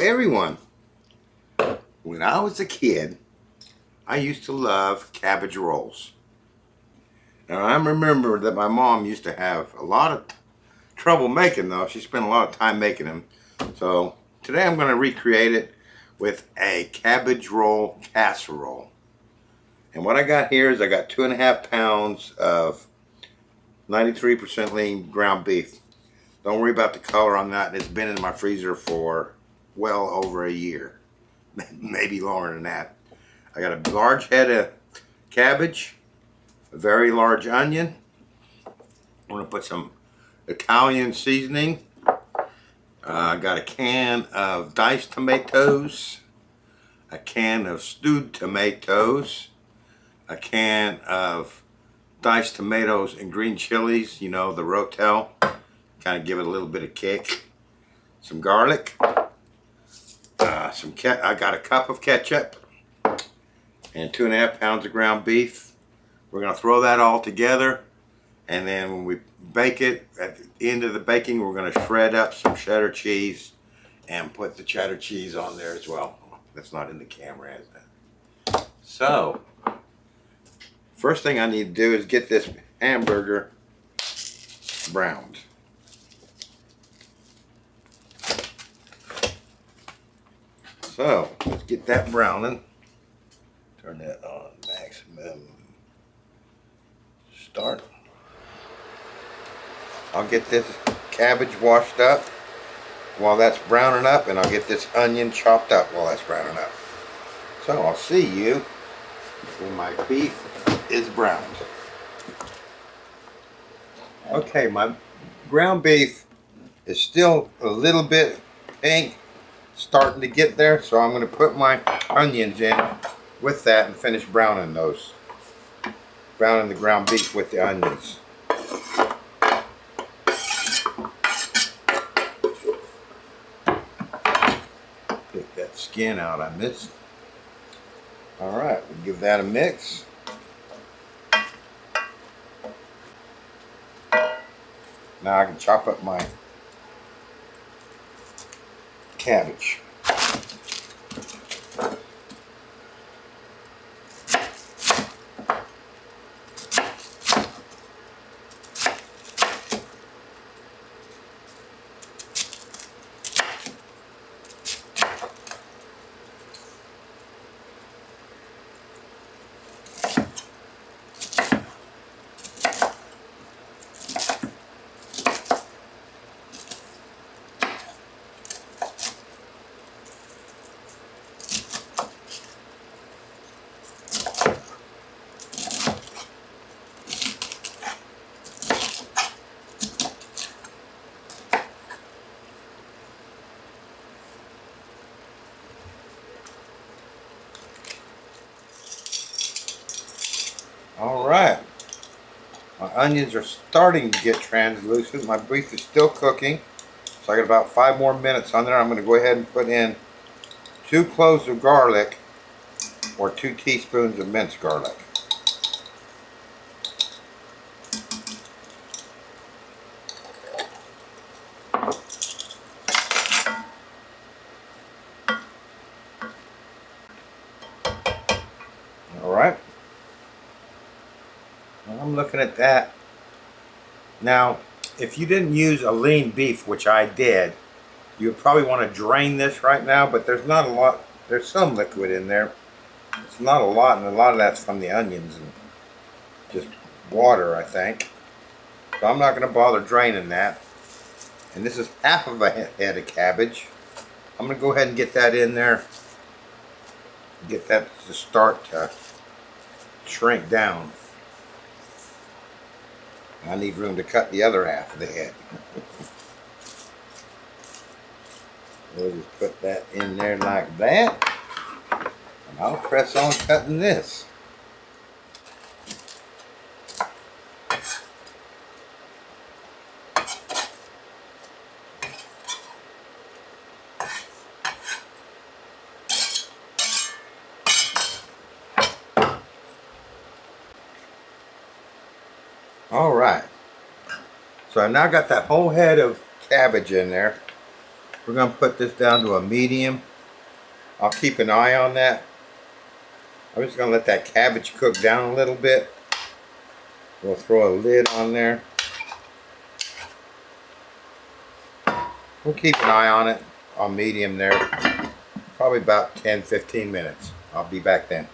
everyone. When I was a kid, I used to love cabbage rolls. Now I remember that my mom used to have a lot of trouble making those. She spent a lot of time making them. So today I'm going to recreate it with a cabbage roll casserole. And what I got here is I got 2.5 pounds of 93% lean ground beef. Don't worry about the color on that. It's been in my freezer for well over a year. Maybe longer than that. I got a large head of cabbage, a very large onion. I'm going to put some Italian seasoning. I got a can of diced tomatoes, a can of stewed tomatoes, a can of diced tomatoes and green chilies, you know, the Rotel, kind of give it a little bit of kick. Some garlic, I got a cup of ketchup, and 2.5 pounds of ground beef. We're going to throw that all together, and then when we bake it, at the end of the baking, we're going to shred up some cheddar cheese and put the cheddar cheese on there as well. That's not in the camera, is that? So, first thing I need to do is get this hamburger browned. So, let's get that browning. Turn that on maximum start. I'll get this cabbage washed up while that's browning up, and I'll get this onion chopped up while that's browning up. So I'll see you when my beef is browned. Okay, my ground beef is still a little bit pink, starting to get there, so I'm going to put my onions in with that and finish browning those. Browning the ground beef with the onions. Take that skin out I missed. Alright, we'll give that a mix. Now I can chop up my cabbage. Alright, my onions are starting to get translucent. My beef is still cooking, so I got about 5 more minutes on there. I'm going to go ahead and put in 2 cloves of garlic, or 2 teaspoons of minced garlic. Alright. I'm looking at that. Now, if you didn't use a lean beef, which I did, you would probably want to drain this right now, but there's not a lot. There's some liquid in there. It's not a lot, and a lot of that's from the onions and just water, I think. So I'm not going to bother draining that. And this is half of a head of cabbage. I'm going to go ahead and get that in there. Get that to start to shrink down. I need room to cut the other half of the head. We'll just put that in there like that. And I'll press on cutting this. Alright, so I now got that whole head of cabbage in there. We're going to put this down to a medium. I'll keep an eye on that. I'm just going to let that cabbage cook down a little bit. We'll throw a lid on there. We'll keep an eye on it on medium there. Probably about 10-15 minutes. I'll be back then.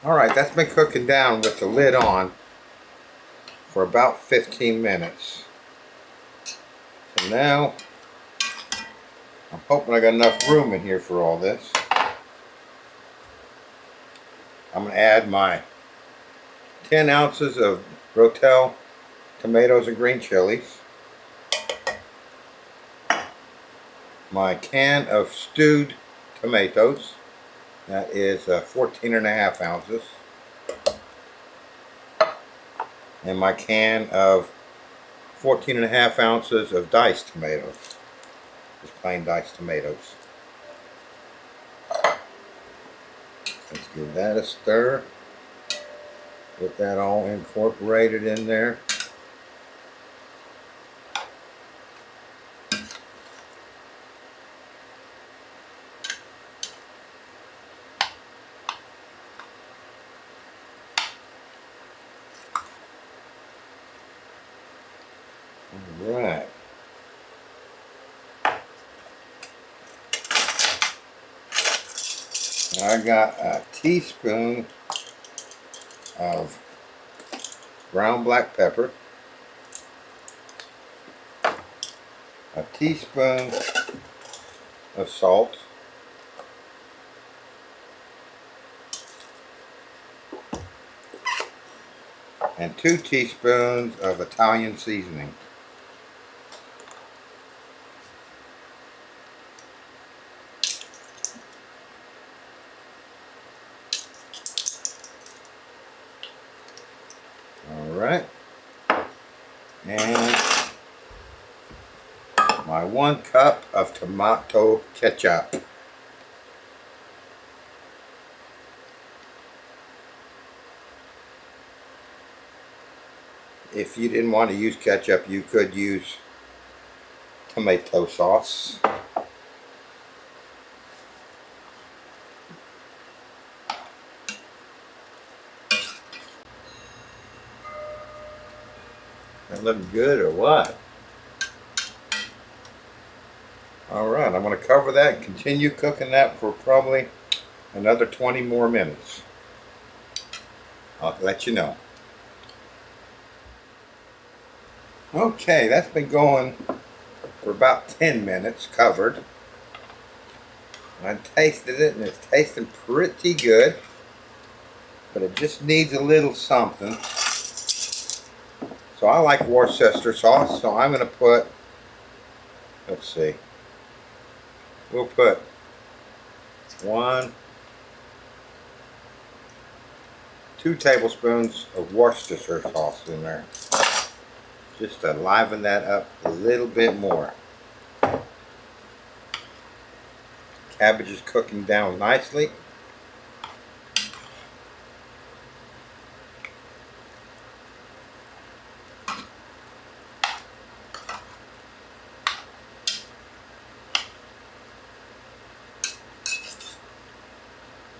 Alright, that's been cooking down with the lid on for about 15 minutes. So now, I'm hoping I got enough room in here for all this. I'm going to add my 10 ounces of Rotel tomatoes and green chilies. My can of stewed tomatoes. That is 14.5 ounces. And my can of 14.5 ounces of diced tomatoes. Just plain diced tomatoes. Let's give that a stir. Get that all incorporated in there. Alright. I got a teaspoon of ground black pepper, a teaspoon of salt, and 2 teaspoons of Italian seasoning. Alright, and my 1 cup of tomato ketchup. If you didn't want to use ketchup, you could use tomato sauce. That looking good or what? Alright, I'm going to cover that and continue cooking that for probably another 20 more minutes. I'll let you know. Okay, that's been going for about 10 minutes covered. I tasted it and it's tasting pretty good. But it just needs a little something. So I like Worcester sauce, so I'm going to put, let's see, we'll put 2 tablespoons of Worcester sauce in there. Just to liven that up a little bit more. Cabbage is cooking down nicely.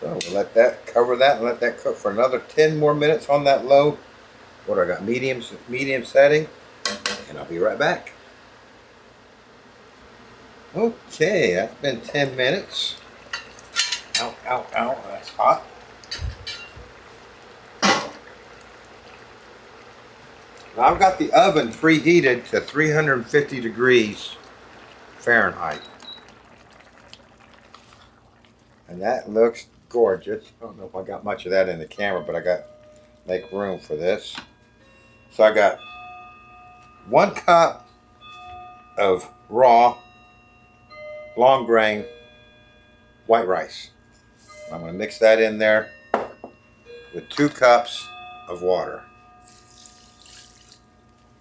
So we'll let that cover that and let that cook for another 10 more minutes on that low. What do I got? Medium setting. And I'll be right back. Okay, that's been 10 minutes. Ow, ow, ow, that's hot. Now I've got the oven preheated to 350 degrees Fahrenheit. And that looks gorgeous. I don't know if I got much of that in the camera, but I got make room for this. So I got 1 cup of raw long grain white rice. I'm going to mix that in there with 2 cups of water.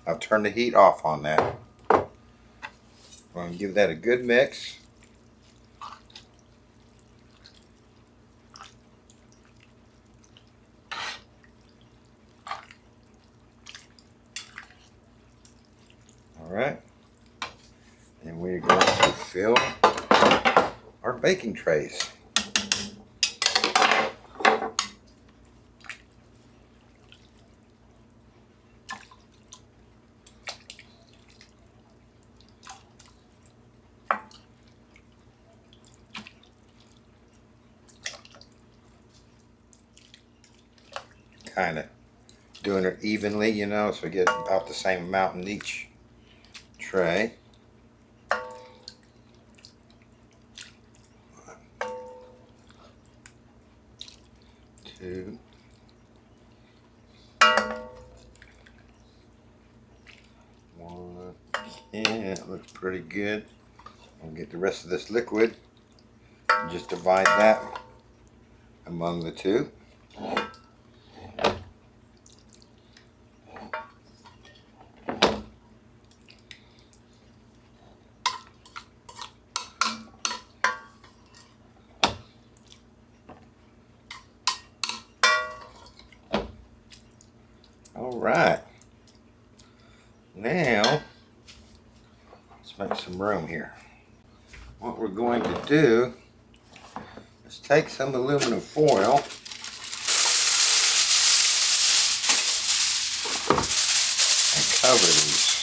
I'll turn the heat off on that. I'm going to give that a good mix. Alright. And we're going to fill our baking trays. Kind of doing it evenly, you know, so we get about the same amount in each tray. Two. One. Yeah, it looks pretty good. We'll get the rest of this liquid and just divide that among the two. All right. Now, let's make some room here. What we're going to do is take some aluminum foil and cover these.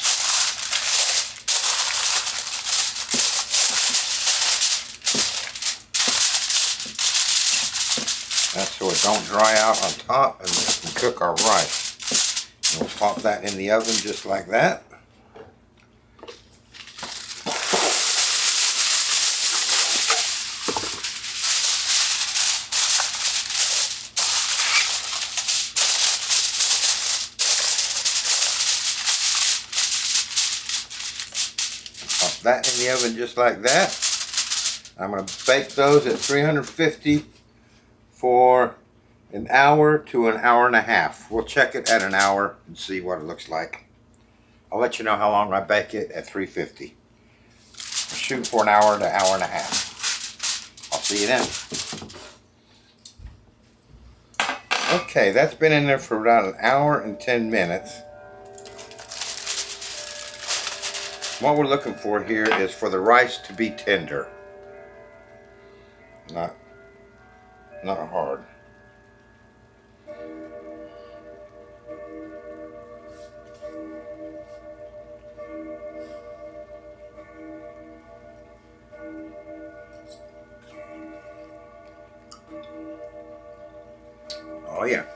That's so it don't dry out on top and we can cook our rice. We'll pop that in the oven just like that. Pop that in the oven just like that. I'm going to bake those at 350 for an hour to an hour and a half. We'll check it at an hour and see what it looks like. I'll let you know how long I bake it at 350. We'll shoot for an hour to hour and a half. I'll see you then. Okay, that's been in there for about an hour and 10 minutes. What we're looking for here is for the rice to be tender. Not hard. Oh yeah.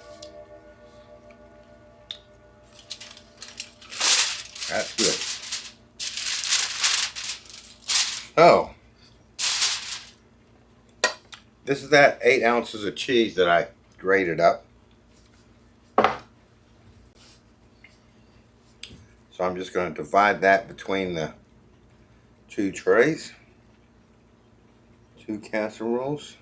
That's good. So, this is that 8 ounces of cheese that I grated up. So I'm just going to divide that between the two trays, two casseroles.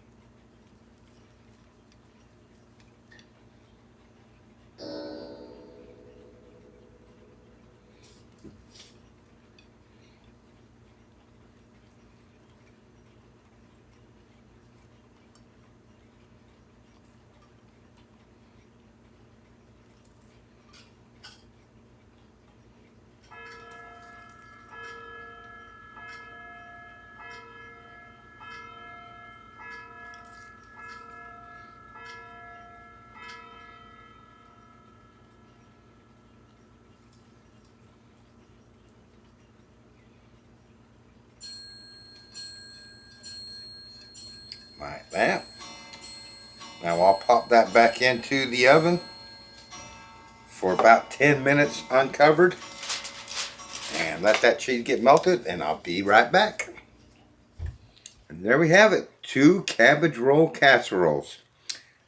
Like that. Now I'll pop that back into the oven for about 10 minutes uncovered and let that cheese get melted, and I'll be right back. And there we have it, 2 cabbage roll casseroles.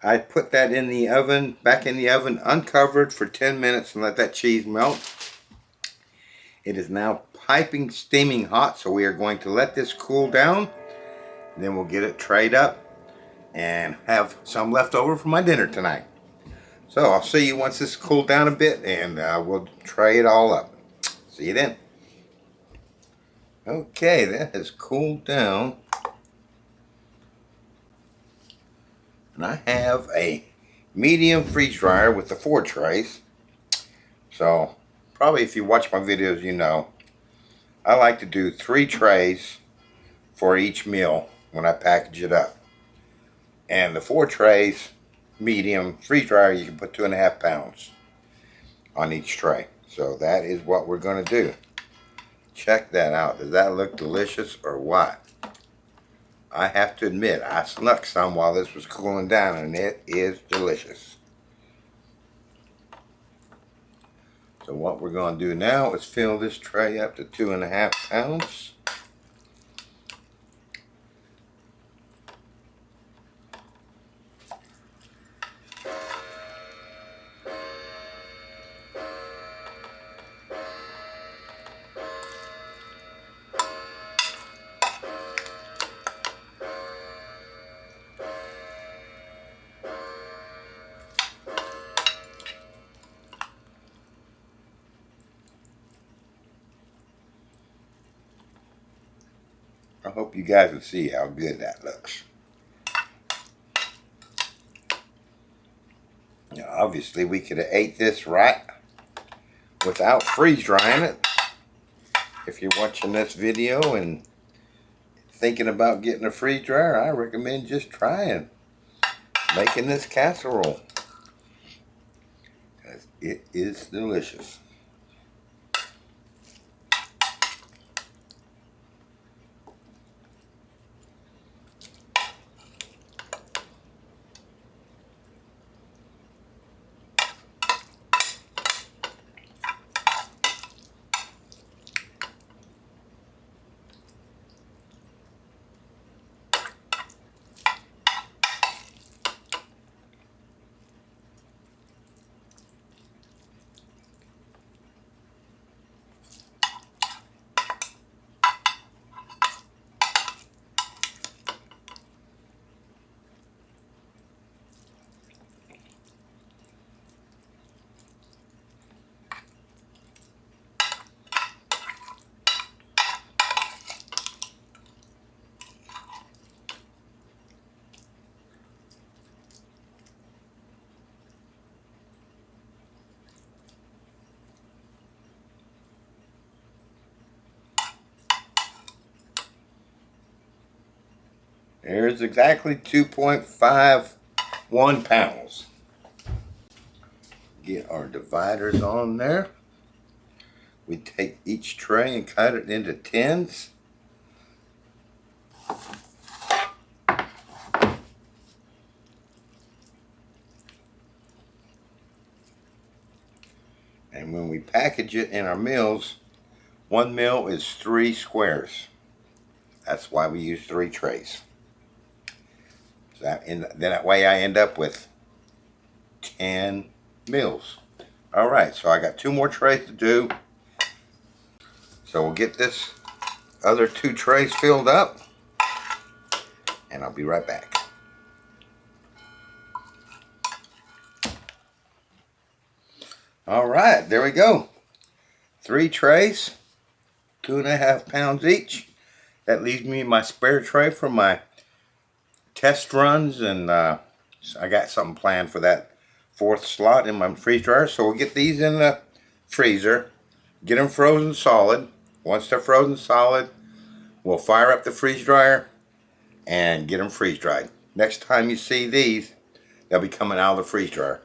I put that in the oven, back in the oven uncovered for 10 minutes and let that cheese melt. It is now piping steaming hot, so we are going to let this cool down. Then we'll get it trayed up and have some left over for my dinner tonight. So I'll see you once this cooled down a bit, and we'll tray it all up. See you then. Okay, that has cooled down. And I have a medium freeze dryer with the 4 trays. So probably if you watch my videos, you know I like to do 3 trays for each meal when I package it up. And the 4 trays, medium, freeze dryer, you can put 2.5 pounds on each tray. So that is what we're going to do. Check that out. Does that look delicious or what? I have to admit, I snuck some while this was cooling down, and it is delicious. So what we're going to do now is fill this tray up to 2.5 pounds. I hope you guys will see how good that looks. Now, obviously, we could have ate this right without freeze drying it. If you're watching this video and thinking about getting a freeze dryer, I recommend just trying making this casserole, because it is delicious. There's exactly 2.51 pounds. Get our dividers on there. We take each tray and cut it into 10s. And when we package it in our meals, 1 meal is 3 squares. That's why we use 3 trays. So that way I end up with 10 meals. Alright, so I got 2 more trays to do. So we'll get this other 2 trays filled up, and I'll be right back. Alright, there we go. 3 trays, 2.5 pounds each. That leaves me my spare tray for my test runs, and so I got something planned for that 4th slot in my freeze dryer. So we'll get these in the freezer, get them frozen solid. Once they're frozen solid, we'll fire up the freeze dryer and get them freeze dried. Next time you see these, they'll be coming out of the freeze dryer.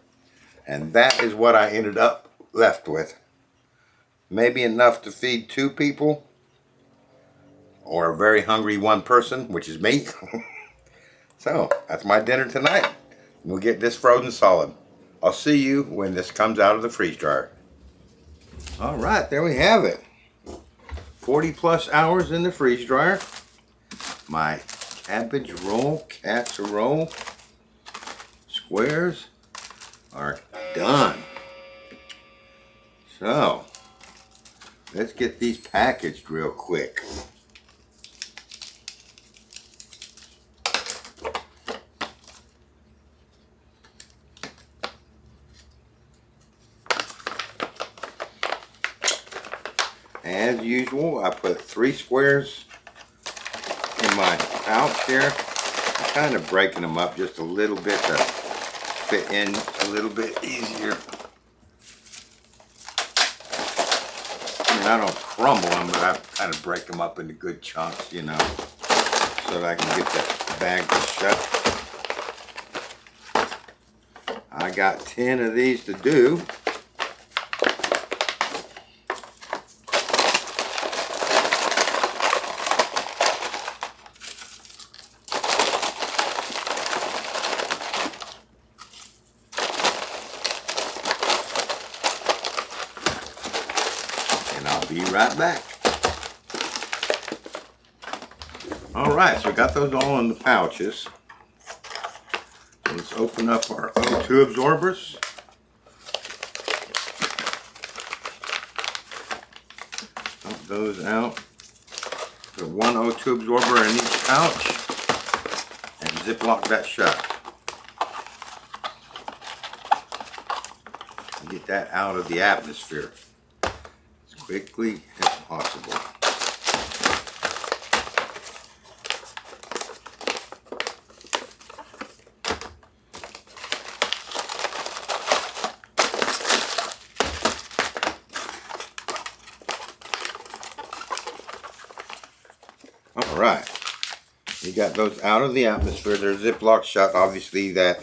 And that is what I ended up left with. Maybe enough to feed 2 people, or a very hungry 1 person, which is me. So, that's my dinner tonight. We'll get this frozen solid. I'll see you when this comes out of the freeze dryer. Alright, there we have it. 40 plus hours in the freeze dryer. My cabbage roll casserole squares are done. So, let's get these packaged real quick. As usual, I put 3 squares in my pouch here. I'm kind of breaking them up just a little bit to fit in a little bit easier. And I don't crumble them, but I kind of break them up into good chunks, you know, so that I can get that bag shut. I got 10 of these to do. And I'll be right back. Alright, so we got those all in the pouches. Let's open up our O2 absorbers. Dump those out. Put one O2 absorber in each pouch and ziplock that shut. Get that out of the atmosphere as quickly as possible. Alright, you got those out of the atmosphere. They're ziplock shut. Obviously that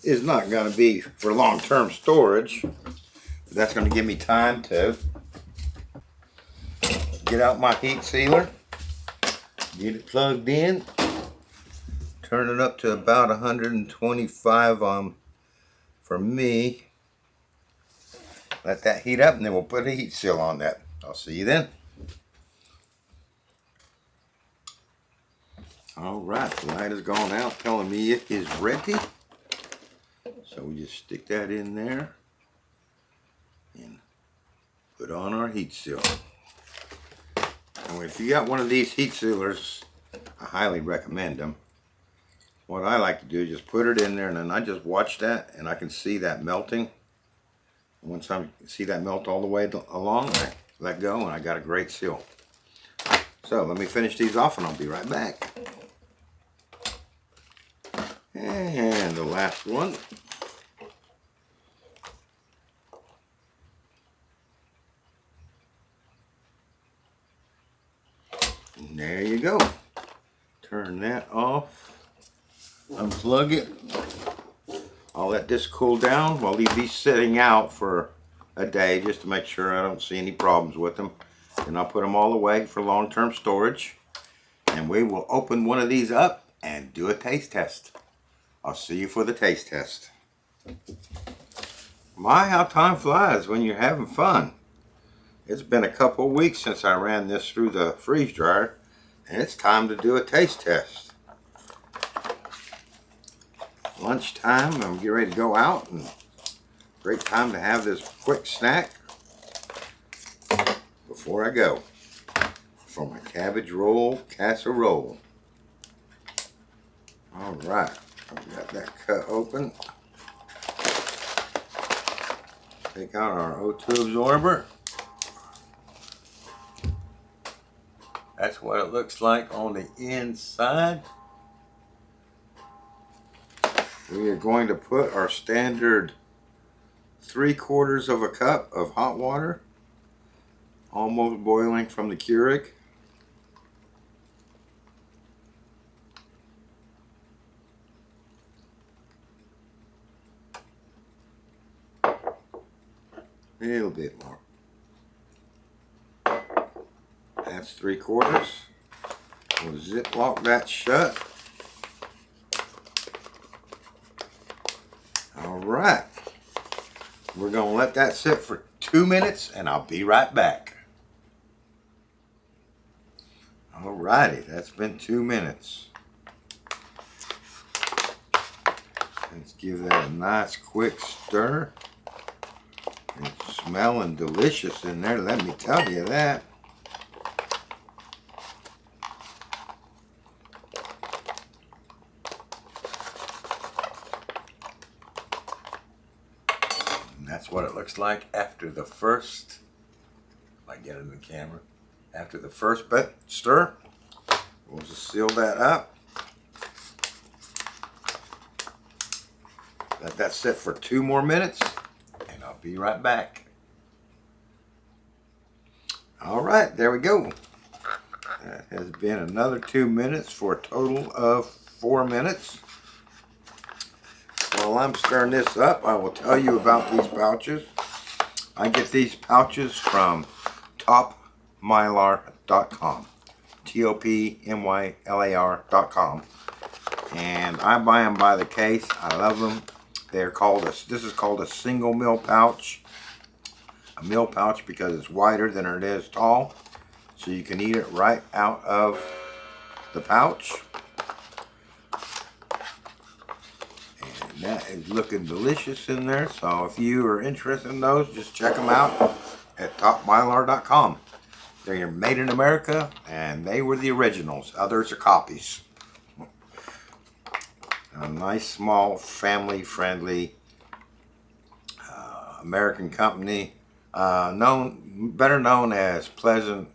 is not going to be for long-term storage. But that's going to give me time to get out my heat sealer, get it plugged in, turn it up to about 125 for me. Let that heat up and then we'll put a heat seal on that. I'll see you then. Alright, the light has gone out telling me it is ready. So we just stick that in there and put on our heat seal. And if you got one of these heat sealers, I highly recommend them. What I like to do is just put it in there and then I just watch that and I can see that melting. Once I see that melt all the way along, I let go and I got a great seal. So let me finish these off and I'll be right back. And the last one. And there you go. Turn that off. Unplug it. I'll let this cool down. I'll leave these sitting out for a day just to make sure I don't see any problems with them. And I'll put them all away for long-term storage. And we will open one of these up and do a taste test. I'll see you for the taste test. My, how time flies when you're having fun. It's been a couple weeks since I ran this through the freeze dryer, and it's time to do a taste test. Lunchtime, I'm getting ready to go out, and great time to have this quick snack before I go for my Cabbage Roll Casserole. Alright, I've got that cut open. Take out our O2 absorber. That's what it looks like on the inside. We are going to put our standard 3/4 of a cup of hot water, almost boiling from the Keurig. A little bit more. That's 3/4. We'll ziplock that shut. Alright. We're going to let that sit for 2 minutes and I'll be right back. Alrighty, that's been 2 minutes. Let's give that a nice quick stir. It's smelling delicious in there, let me tell you that. And that's what it looks like after the first, if I get it in the camera, after the first stir. We'll just seal that up. Let that sit for 2 more minutes and I'll be right back. All right, there we go. That has been another 2 minutes for a total of 4 minutes. While I'm stirring this up, I will tell you about these pouches. I get these pouches from topmylar.com. topmylar.com. And I buy them by the case. I love them. This is called a single meal pouch. A meal pouch because it's wider than it is tall. So you can eat it right out of the pouch. And that is looking delicious in there. So if you are interested in those, just check them out at topmylar.com. They're made in America and they were the originals. Others are copies. A nice, small, family-friendly American company, better known as Pleasant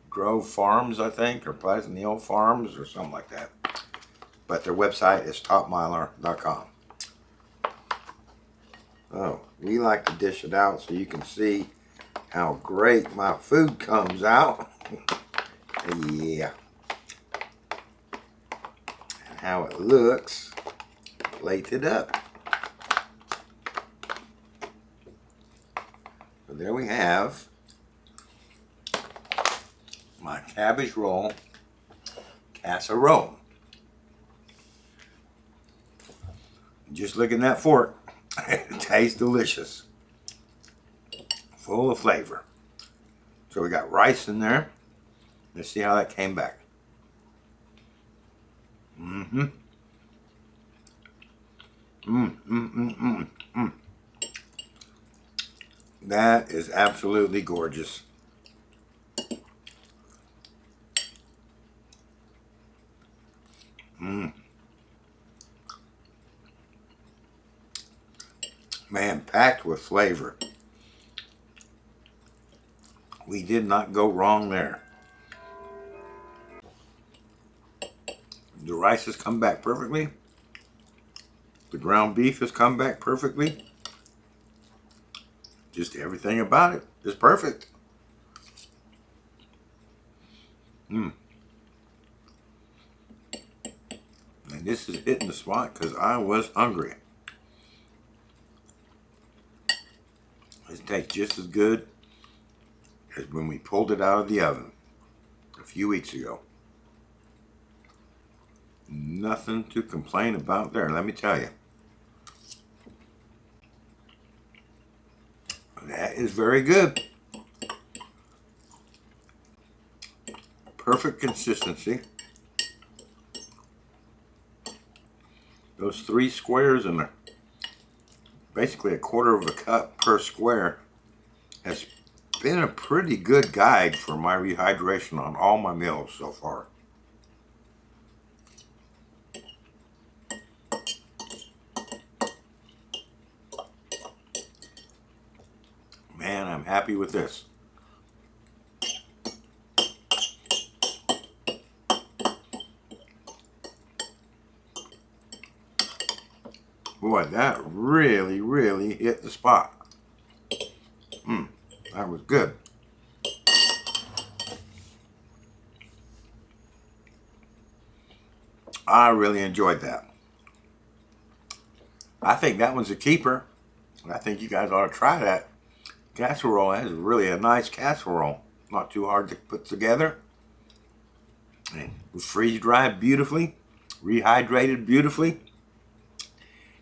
Grove Farms, I think, or Pleasant Hill Farms, or something like that. But their website is topmylar.com. Oh, we like to dish it out so you can see how great my food comes out. Yeah. And how it looks plated up. So there we have my cabbage roll casserole. Just look at that fork. It tastes delicious. Full of flavor. So we got rice in there. Let's see how that came back. That is absolutely gorgeous. Man, packed with flavor. We did not go wrong there. The rice has come back perfectly. The ground beef has come back perfectly. Just everything about it is perfect. And this is hitting the spot because I was hungry. It tastes just as good as when we pulled it out of the oven a few weeks ago. Nothing to complain about there, let me tell you. That is very good. Perfect consistency. Those 3 squares in there, basically 1/4 of a cup per square, has been a pretty good guide for my rehydration on all my meals so far. Man, I'm happy with this. Boy, that really, really hit the spot. That was good. I really enjoyed that. I think that one's a keeper. I think you guys ought to try that. Casserole, that is really a nice casserole. Not too hard to put together. And it was freeze-dried beautifully. Rehydrated beautifully.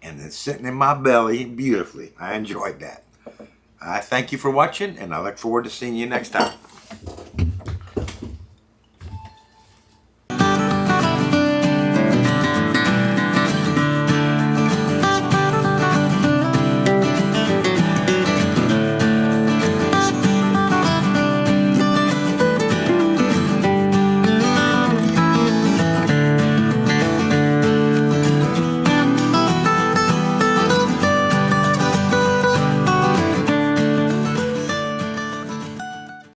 And it's sitting in my belly beautifully. I enjoyed that. I thank you for watching, and I look forward to seeing you next time.